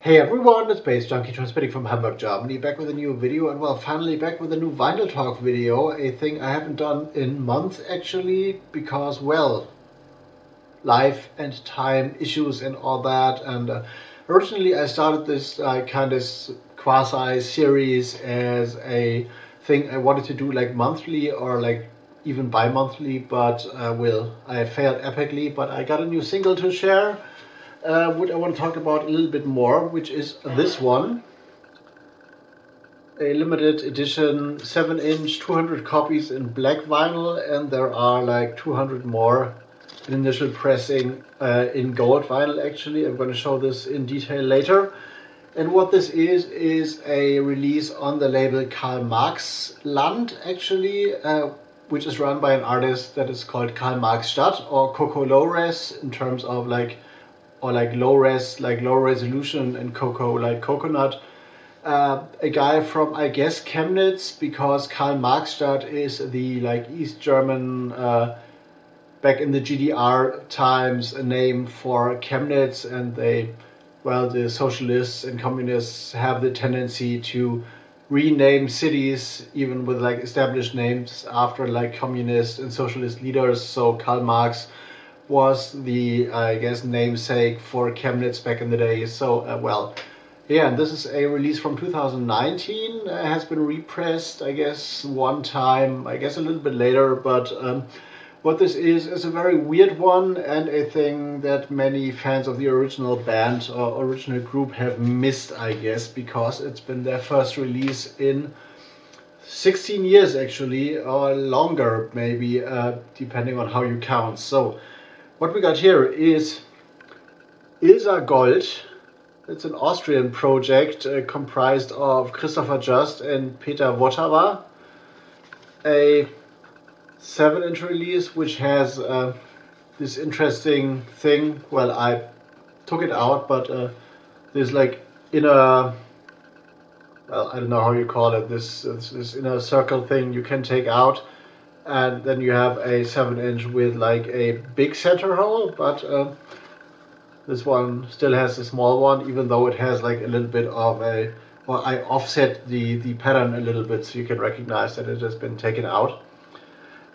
Hey everyone, it's baze.djunkiii transmitting from Hamburg, Germany, back with a new video, and well, finally back with a new vinyl talk video, a thing I haven't done in months actually, because well, life and time issues and all that, and originally I started this kind of quasi series as a thing I wanted to do like monthly or like even bi-monthly, but I failed epically, but I got a new single to share. What I want to talk about a little bit more, which is this one, a limited edition 7-inch 200 copies in black vinyl, and there are like 200 more in initial pressing in gold vinyl. Actually, I'm going to show this in detail later. And what this is a release on the label Karl Marx Land, actually, which is run by an artist that is called Karl Marx Stadt, or Coco Low Res in terms of like, or like low res, like low resolution, and cocoa like coconut. A guy from, I guess, Chemnitz, because Karl Marxstadt is the like East German, back in the GDR times, a name for Chemnitz, and the socialists and communists have the tendency to rename cities, even with like established names, after like communist and socialist leaders. So Karl Marx was the, I guess, namesake for Chemnitz back in the day. So, yeah, and this is a release from 2019. Has been repressed, I guess, one time, I guess a little bit later, but what this is a very weird one, and a thing that many fans of the original band or original group have missed, I guess, because it's been their first release in 16 years, actually, or longer, maybe, depending on how you count. So, what we got here is ILSA GOLD. It's an Austrian project comprised of Christopher Just and Peter Votava. A 7-inch release which has this interesting thing. Well, I took it out, but there's like inner, well, I don't know how you call it, this inner circle thing you can take out. And then you have a 7-inch with like a big center hole, but this one still has a small one, even though it has like a little bit of a, well, I offset the pattern a little bit so you can recognize that it has been taken out.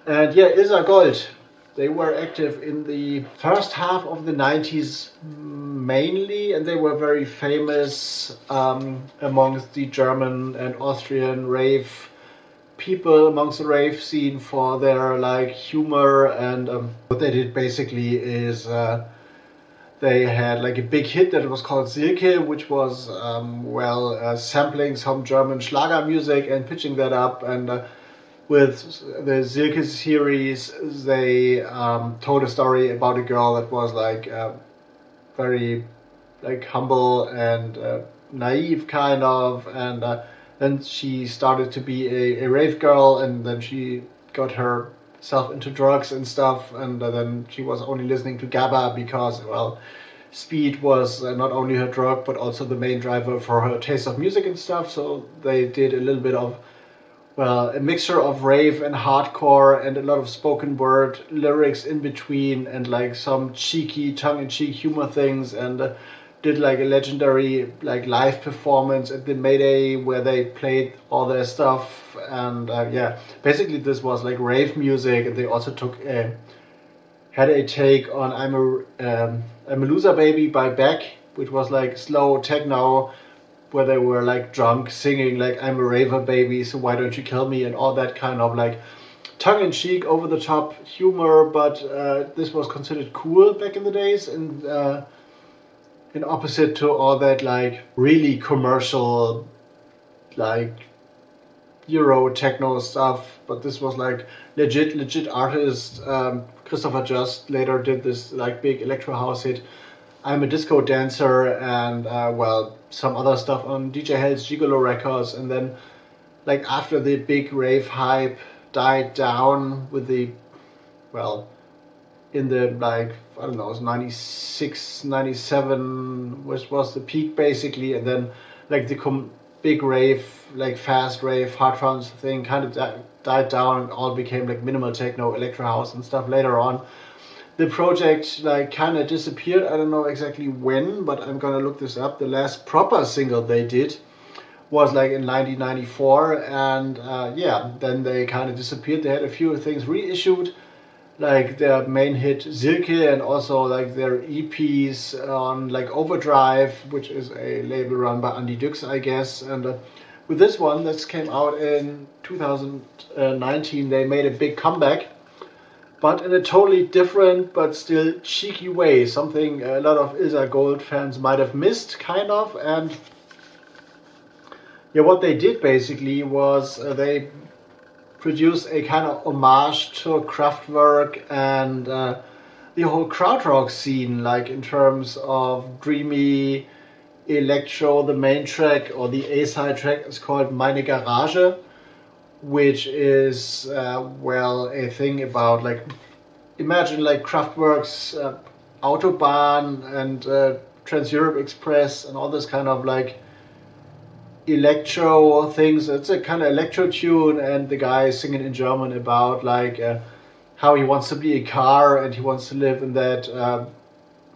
And yeah, ILSA GOLD, they were active in the first half of the 90s mainly, and they were very famous amongst the German and Austrian rave people, amongst the rave scene, for their like humor. And what they did basically is they had like a big hit that was called Silke, which was sampling some German Schlager music and pitching that up. And with the Silke series, they told a story about a girl that was like very like humble and naive kind of, and then she started to be a rave girl, and then she got herself into drugs and stuff, and then she was only listening to GABA because, well, speed was not only her drug but also the main driver for her taste of music and stuff. So they did a little bit of, well, a mixture of rave and hardcore, and a lot of spoken word lyrics in between, and like some cheeky tongue-in-cheek humor things, and did like a legendary like live performance at the Mayday where they played all their stuff. And yeah, basically this was like rave music. And they also had a take on I'm a Loser Baby by Beck, which was like slow techno, where they were like drunk singing like I'm a raver baby, so why don't you kill me, and all that kind of like tongue-in-cheek, over-the-top humor. But this was considered cool back in the days, and in opposite to all that like really commercial like Euro techno stuff. But this was like legit artist. Christopher Just later did this like big electro house hit I'm a Disco Dancer, and some other stuff on DJ Hell's Gigolo Records. And then like after the big rave hype died down with the, well, in the like, I don't know, it was 96, 97, which was the peak basically. And then like the big rave, like fast rave, hard trance thing kind of died down, and all became like minimal techno, electro house and stuff later on. the project like kind of disappeared. I don't know exactly when, but I'm gonna look this up. The last proper single they did was like in 1994, and yeah, then they kind of disappeared. They had a few things reissued, like their main hit Silke, and also like their EPs on like Overdrive, which is a label run by Andy Dux, I guess. And with this one that came out in 2019, they made a big comeback, but in a totally different but still cheeky way, something a lot of ILSA Gold fans might have missed, kind of. And yeah, what they did basically was they produced a kind of homage to Kraftwerk and the whole krautrock scene, like in terms of dreamy electro. The main track, or the A-side track, is called Meine Garage, which is well, a thing about, like, imagine like Kraftwerk's Autobahn and Trans-Europe Express and all this kind of like electro things. It's a kind of electro tune, and the guy is singing in German about like how he wants to be a car and he wants to live in that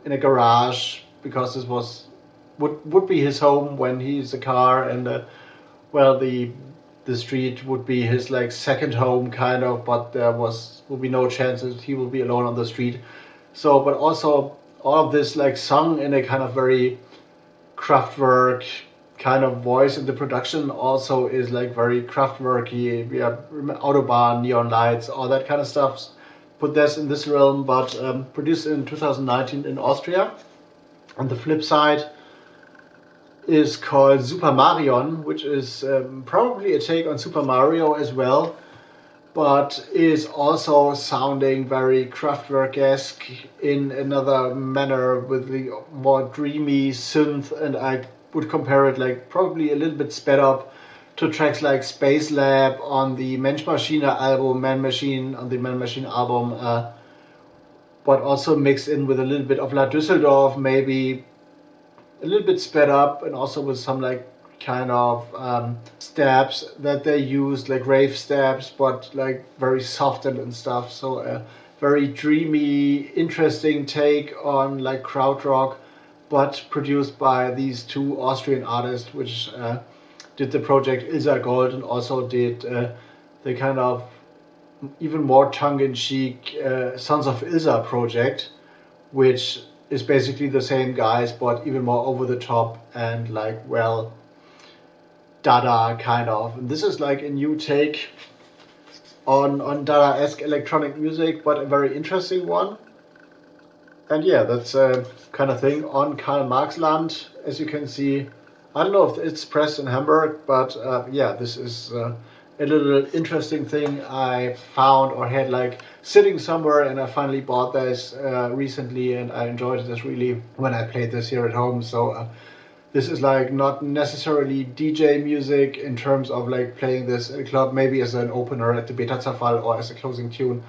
in a garage, because this would be his home when he's a car, and well, the street would be his like second home, kind of, but there will be no chance that he will be alone on the street. So, but also all of this like sung in a kind of very Kraftwerk kind of voice, and the production also is like very Kraftwerky. We have Autobahn, neon lights, all that kind of stuff. Put this in this realm, but produced in 2019 in Austria. On the flip side is called Super Marion, which is probably a take on Super Mario as well, but is also sounding very Kraftwerk-esque in another manner, with the more dreamy synth, and I would compare it like probably a little bit sped up to tracks like Space Lab on the Mensch Maschine album, Man Machine on the Man Machine album, but also mixed in with a little bit of La Düsseldorf, maybe a little bit sped up, and also with some like kind of stabs that they used, like rave stabs, but like very softened and stuff. So a very dreamy, interesting take on like krautrock, but produced by these two Austrian artists, which did the project ILSA Gold, and also did the kind of even more tongue-in-cheek Sons of ILSA project, which is basically the same guys, but even more over the top and like, well, Dada kind of. And this is like a new take on Dada-esque electronic music, but a very interesting one. And yeah, that's a kind of thing on Karl Marx Land, as you can see. I don't know if it's pressed in Hamburg, but yeah, this is a little interesting thing I found or had like sitting somewhere, and I finally bought this recently, and I enjoyed this really when I played this here at home. So this is like not necessarily DJ music in terms of like playing this in a club, maybe as an opener at the BETA-ZERFALL or as a closing tune.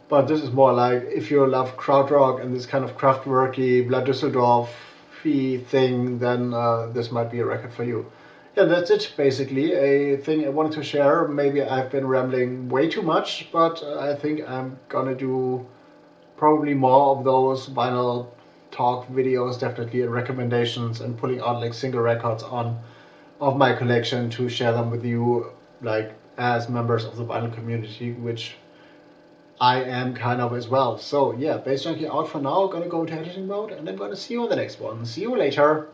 But this is more like if you love krautrock and this kind of Kraftwerky, La Düsseldorf-y thing, then this might be a record for you. Yeah, that's it, basically. A thing I wanted to share. Maybe I've been rambling way too much, but I think I'm gonna do probably more of those vinyl talk videos, definitely, and recommendations, and pulling out like single records of my collection to share them with you, like as members of the vinyl community, which I am kind of as well. So yeah, Bass Junkie out for now. Gonna go into editing mode, and I'm gonna see you on the next one. See you later.